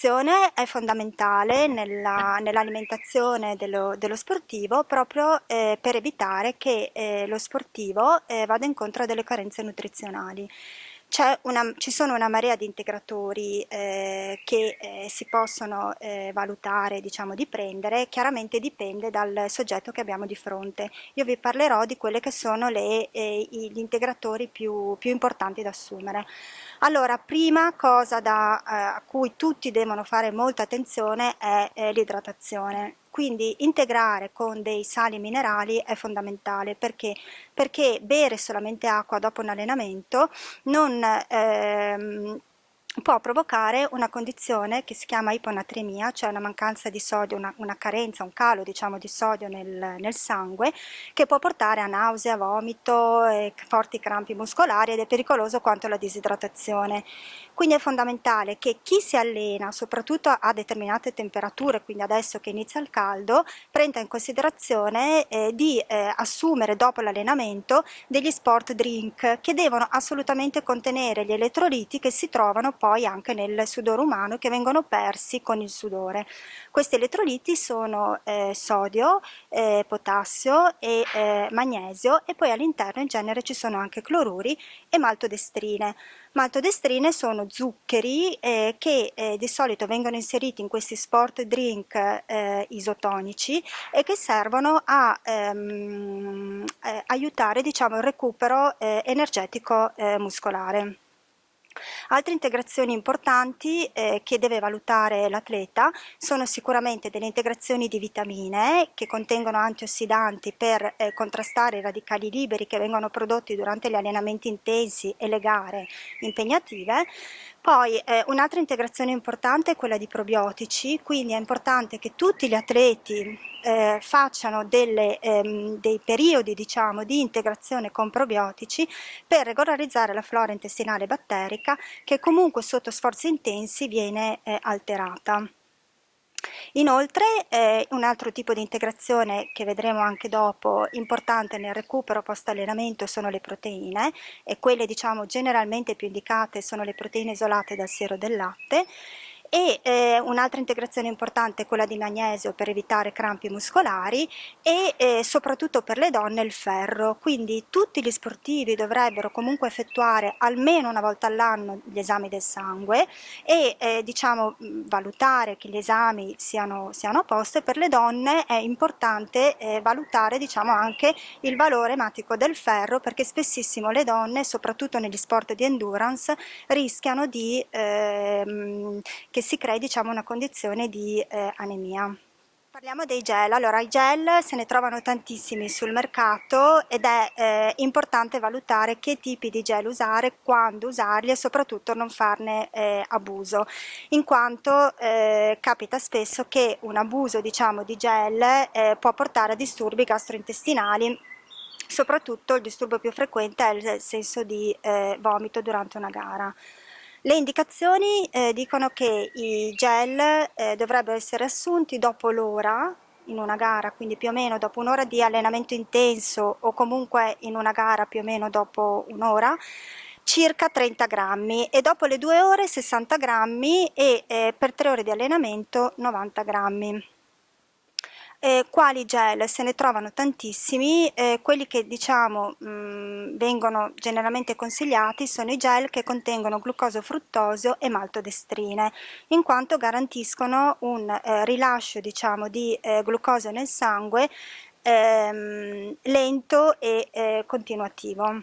L'idratazione è fondamentale nell'alimentazione dello sportivo, proprio per evitare che lo sportivo vada incontro a delle carenze nutrizionali. Ci sono una marea di integratori che si possono valutare, diciamo, di prendere. Chiaramente dipende dal soggetto che abbiamo di fronte. Io vi parlerò di quelle che sono gli integratori più importanti da assumere. Allora, prima cosa a cui tutti devono fare molta attenzione è l'idratazione. Quindi integrare con dei sali minerali è fondamentale perché bere solamente acqua dopo un allenamento non può provocare una condizione che si chiama iponatremia, cioè una mancanza di sodio, una carenza, un calo, diciamo, di sodio nel sangue, che può portare a nausea, vomito, forti crampi muscolari, ed è pericoloso quanto la disidratazione. Quindi è fondamentale che chi si allena, soprattutto a determinate temperature, quindi adesso che inizia il caldo, prenda in considerazione di assumere dopo l'allenamento degli sport drink che devono assolutamente contenere gli elettroliti che si trovano poi anche nel sudore umano e che vengono persi con il sudore. Questi elettroliti sono sodio, potassio e magnesio, e poi all'interno in genere ci sono anche cloruri e maltodestrine. Maltodestrine sono zuccheri che di solito vengono inseriti in questi sport drink isotonici e che servono a aiutare, diciamo, il recupero energetico muscolare. Altre integrazioni importanti che deve valutare l'atleta sono sicuramente delle integrazioni di vitamine che contengono antiossidanti per contrastare i radicali liberi che vengono prodotti durante gli allenamenti intensi e le gare impegnative. Poi un'altra integrazione importante è quella di probiotici, quindi è importante che tutti gli atleti facciano dei periodi, diciamo, di integrazione con probiotici per regolarizzare la flora intestinale batterica, che comunque sotto sforzi intensi viene alterata. Inoltre un altro tipo di integrazione che vedremo anche dopo, importante nel recupero post allenamento, sono le proteine, e quelle, diciamo, generalmente più indicate sono le proteine isolate dal siero del latte. E un'altra integrazione importante è quella di magnesio per evitare crampi muscolari, e soprattutto per le donne il ferro. Quindi tutti gli sportivi dovrebbero comunque effettuare almeno una volta all'anno gli esami del sangue e diciamo valutare che gli esami siano a posto. E per le donne è importante valutare, diciamo, anche il valore ematico del ferro, perché spessissimo le donne, soprattutto negli sport di endurance, rischiano che si crei, diciamo, una condizione di anemia. Parliamo dei gel. Allora, i gel se ne trovano tantissimi sul mercato ed è importante valutare che tipi di gel usare, quando usarli e soprattutto non farne abuso, in quanto capita spesso che un abuso, diciamo, di gel può portare a disturbi gastrointestinali. Soprattutto il disturbo più frequente è il senso di vomito durante una gara. Le indicazioni dicono che i gel dovrebbero essere assunti dopo l'ora in una gara, quindi più o meno dopo un'ora di allenamento intenso, o comunque in una gara più o meno dopo un'ora, circa 30 grammi, e dopo le 2 ore 60 grammi, e per 3 ore di allenamento 90 grammi. Quali gel? Se ne trovano tantissimi. Quelli che, diciamo, vengono generalmente consigliati sono i gel che contengono glucosio, fruttosio e maltodestrine, in quanto garantiscono un rilascio, diciamo, di glucosio nel sangue lento e continuativo.